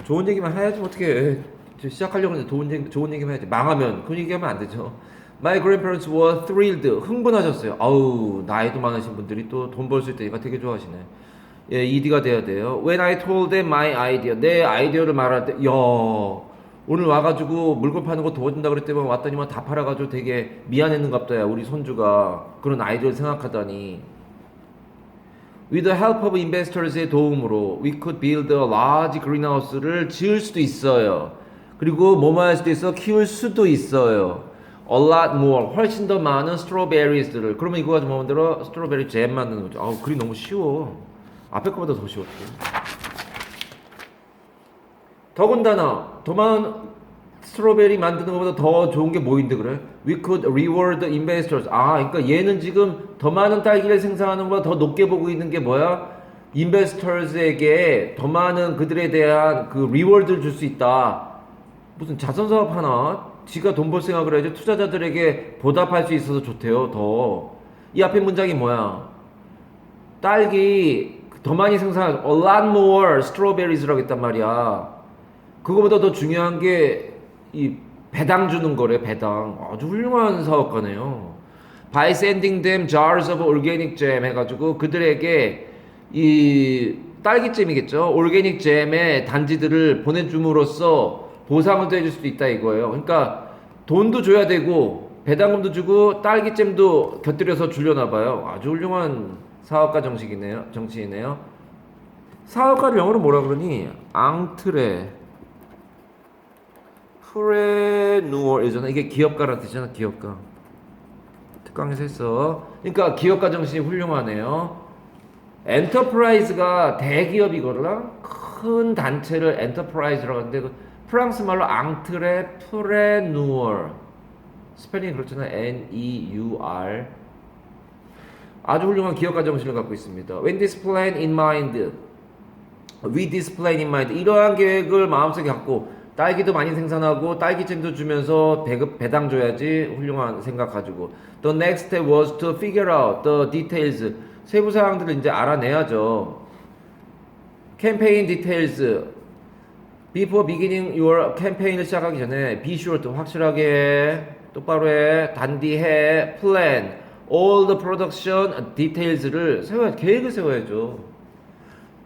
좋은 얘기만 해야지 어떻게 시작하려고 했는데 좋은 얘기만 해야지. 망하면 그 얘기하면 안 되죠. My grandparents were thrilled. 흥분하셨어요. 아우, 나이도 많으신 분들이 또 돈 벌 수 있다니까 되게 좋아하시네. 예, ED가 돼야 돼요. When I told them my idea, 내 아이디어를 말할 때, 야, 오늘 와가지고 물건 파는 거 도와준다 그랬더니 왔더니만 다 팔아가지고 되게 미안했는갑다, 야, 우리 손주가. 그런 아이디어를 생각하다니. With the help of investors의 도움으로 we could build a large greenhouse를 지을 수도 있어요. 그리고 뭐뭐 할 수도 있어? 키울 수도 있어요. A lot more. 훨씬 더 많은 strawberries를. 그러면 이거 가지고 뭐 만들어? 스트로베리 잼 만드는 거죠. 아우, 글이 너무 쉬워. 앞에 거보다 더 쉬워. 더군다나 더 많은 스트로베리 만드는 것보다 더 좋은 게 뭐인데 그래? We could reward investors. 아, 그러니까 얘는 지금 더 많은 딸기를 생산하는 것보다 더 높게 보고 있는 게 뭐야? 인베스터즈에게 더 많은 그들에 대한 그 리워드를 줄 수 있다. 무슨 자선사업 하나? 지가 돈 벌 생각을 해야지 투자자들에게 보답할 수 있어서 좋대요. 더. 이 앞에 문장이 뭐야? 딸기 더 많이 생산, a lot more strawberries라고 했단 말이야. 그거보다 더 중요한 게 이 배당 주는 거래. 배당. 아주 훌륭한 사업가네요. By sending them jars of organic jam 해가지고 그들에게 이 딸기잼이겠죠. 올게닉 잼의 단지들을 보내줌으로써 보상을 또 해줄 수도 있다 이거예요. 그러니까 돈도 줘야 되고 배당금도 주고 딸기잼도 곁들여서 주려나 봐요. 아주 훌륭한 사업가 정치이네요. 사업가를 영어로 뭐라 그러니? 앙트레 프레누어이잖아. 이게 기업가라는 뜻이잖아. 기업가. 특강에서 했어. 그러니까 기업가 정신이 훌륭하네요. 엔터프라이즈가 대기업이거나 큰 단체를 엔터프라이즈라고 하는데 그 프랑스 말로 앙트레 프레누어 스펠링이 그렇잖아요. N-E-U-R. 아주 훌륭한 기업가 정신을 갖고 있습니다. When this plan in mind, with this plan in mind, 이러한 계획을 마음속에 갖고 딸기도 많이 생산하고 딸기잼도 주면서 배당 줘야지. 훌륭한 생각 가지고 The next step was to figure out the details. 세부 사항들을 이제 알아내야죠. 캠페인 details. Before beginning your campaign을 시작하기 전에 be sure to 확실하게 해, 똑바로 해, 단디해, plan all the production details를 계획을 세워야죠.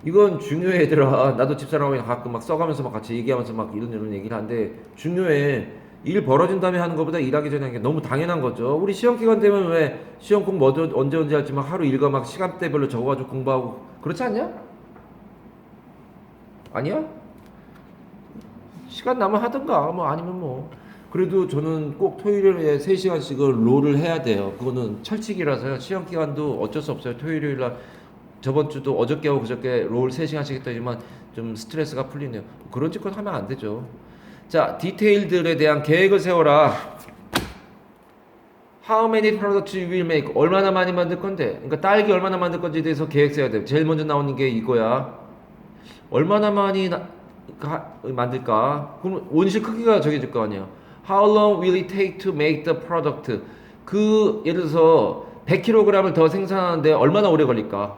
이건 중요해 얘들아. 나도 집사람하고 가끔 막 써가면서 막 같이 얘기하면서 막 이런 얘기를 하는데 중요해. 일 벌어진 다음에 하는 것보다 일하기 전에 하는 게 너무 당연한 거죠. 우리 시험 기간 되면 왜 시험 공부 언제 할지 막 하루 일과 막 시간대별로 적어가지고 공부하고 그렇지 않냐? 아니야? 시간 나면 하든가 뭐 아니면 뭐. 그래도 저는 꼭 토요일에 3시간씩을 롤을 해야 돼요. 그거는 철칙이라서요. 시험 기간도 어쩔 수 없어요. 토요일날 저번 주도 어저께 하고 그저께 롤 3시간씩 했더니만 좀 스트레스가 풀리네요. 그런 짓건 하면 안 되죠. 자, 디테일들에 대한 계획을 세워라. How many products you will make? 얼마나 많이 만들 건데? 그러니까 딸기 얼마나 만들 건지에 대해서 계획 세워야 돼요. 제일 먼저 나오는 게 이거야. 얼마나 많이 만들까? 그럼 온실 크기가 정해질 거 아니야. How long will it take to make the product? 그 예를 들어서 100kg을 더 생산하는데 얼마나 오래 걸릴까?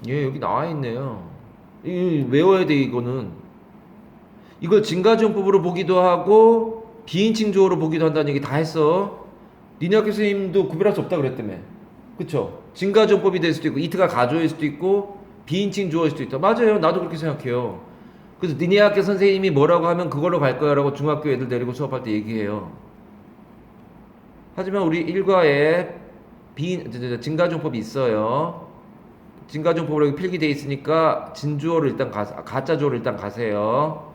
예, 여기 나와 있네요. 외워야 돼 이거는. 이걸 증가지원법으로 보기도 하고 비인칭 주어로 보기도 한다는 얘기 다 했어. 니네 학교 선생님도 구별할 수 없다 그랬다며. 그쵸? 증가지원법이 될 수도 있고 이트가 가조일 수도 있고 비인칭 주어일 수도 있다. 맞아요. 나도 그렇게 생각해요. 그래서 니네 학교 선생님이 뭐라고 하면 그걸로 갈 거야 라고 중학교 애들 데리고 수업할 때 얘기해요. 하지만 우리 일과에 증가지원법이 있어요. 증가지원법으로 필기돼 있으니까 진주어를 일단 가짜주어를 일단 가세요.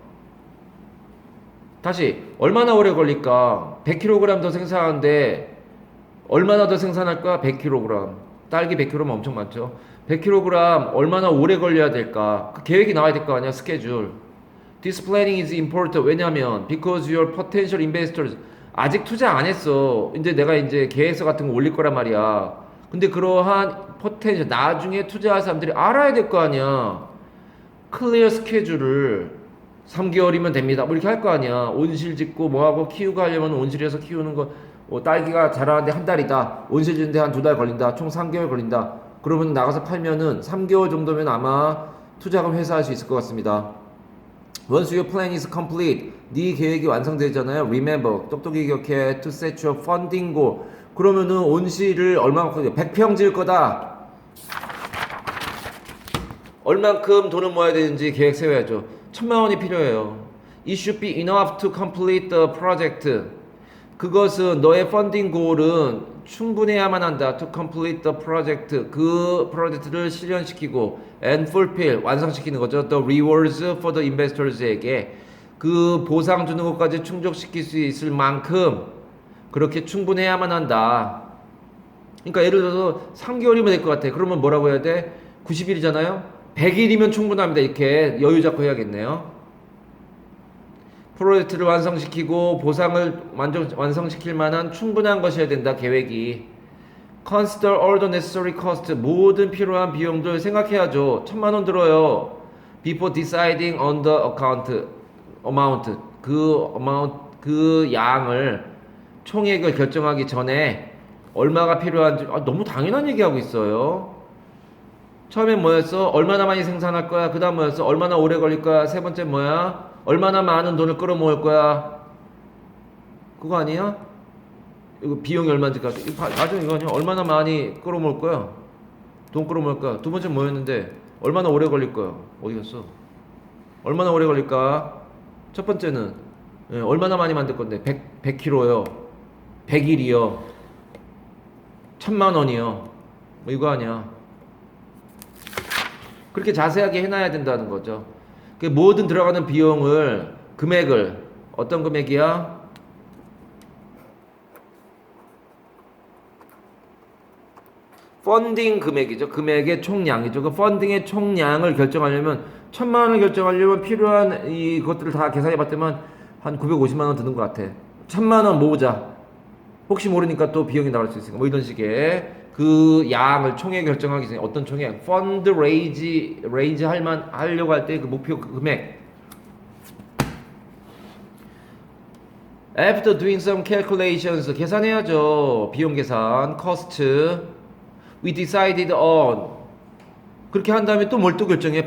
다시 얼마나 오래 걸릴까? 100kg 더 생산하는데 얼마나 더 생산할 거야? 100kg. 딸기 100kg면 엄청 많죠. 100kg 얼마나 오래 걸려야 될까? 그 계획이 나와야 될 거 아니야? 스케줄. This planning is important. 왜냐면 because your potential investors 아직 투자 안 했어. 이제 내가 이제 계획서 같은 거 올릴 거란 말이야. 근데 그러한 포텐셜 나중에 투자할 사람들이 알아야 될 거 아니야. 클리어 스케줄을 3개월이면 됩니다. 뭐 이렇게 할 거 아니야. 온실 짓고 뭐하고 키우고 하려면 온실에서 키우는 거 딸기가 자라는데 한 달이다. 온실 짓는데 한 2달 걸린다. 총 3개월 걸린다. 그러면 나가서 팔면은 3개월 정도면 아마 투자금 회수할 수 있을 것 같습니다. Once your plan is complete, 네 계획이 완성되잖아요. Remember, 똑똑히 기억해. To set your funding goal. 그러면은 온실을 얼마만큼 100평 지을 거다. 얼만큼 돈을 모아야 되는지 계획 세워야죠. 1000만 원이 필요해요. It should be enough to complete the project. 그것은 너의 펀딩 골은 충분해야만 한다. To complete the project. 그 프로젝트를 실현시키고 and fulfill. 완성시키는 거죠. The rewards for the investors에게 그 보상 주는 것까지 충족시킬 수 있을 만큼 그렇게 충분해야만 한다. 그러니까 예를 들어서 3개월이면 될 것 같아. 그러면 뭐라고 해야 돼? 90일이잖아요? 100일이면 충분합니다. 이렇게 여유 잡고 해야겠네요. 프로젝트를 완성시키고 보상을 완성시킬 만한 충분한 것이어야 된다. 계획이. Consider all the necessary cost. 모든 필요한 비용들 생각해야죠. 1,000,000원 들어요. Before deciding on the amount. 그 양을 총액을 결정하기 전에 얼마가 필요한지 너무 당연한 얘기하고 있어요. 처음엔 뭐였어? 얼마나 많이 생산할 거야? 그 다음 뭐였어? 얼마나 오래 걸릴 거야? 세 번째 뭐야? 얼마나 많은 돈을 끌어모을 거야? 그거 아니야? 이거 비용이 얼마인지까지. 맞아, 이거 아니야? 얼마나 많이 끌어모을 거야? 돈 끌어모을 거야? 두 번째 뭐였는데? 얼마나 오래 걸릴 거야? 어디 갔어? 얼마나 오래 걸릴까? 첫 번째는 얼마나 많이 만들 건데? 100kg요. 100일이요. 1,000,000원이요. 뭐 이거 아니야? 그렇게 자세하게 해놔야 된다는 거죠. 그 모든 들어가는 비용을 금액을 어떤 금액이야? 펀딩 금액이죠. 금액의 총량이죠. 그 펀딩의 총량을 결정하려면 1,000,000원을 결정하려면 필요한 이것들을 다 계산해봤더만 한 950만원 드는 것 같아. 1,000,000원 모으자. 혹시 모르니까 또 비용이 나올 수 있으니까 뭐 이런 식의 그 양을 총액 결정하기 전에 어떤 총액 펀드 레이즈 하려고 할 때 그 목표 금액. After doing some calculations 계산해야죠. 비용 계산, cost. We decided on. 그렇게 한 다음에 또 뭘 또 결정해?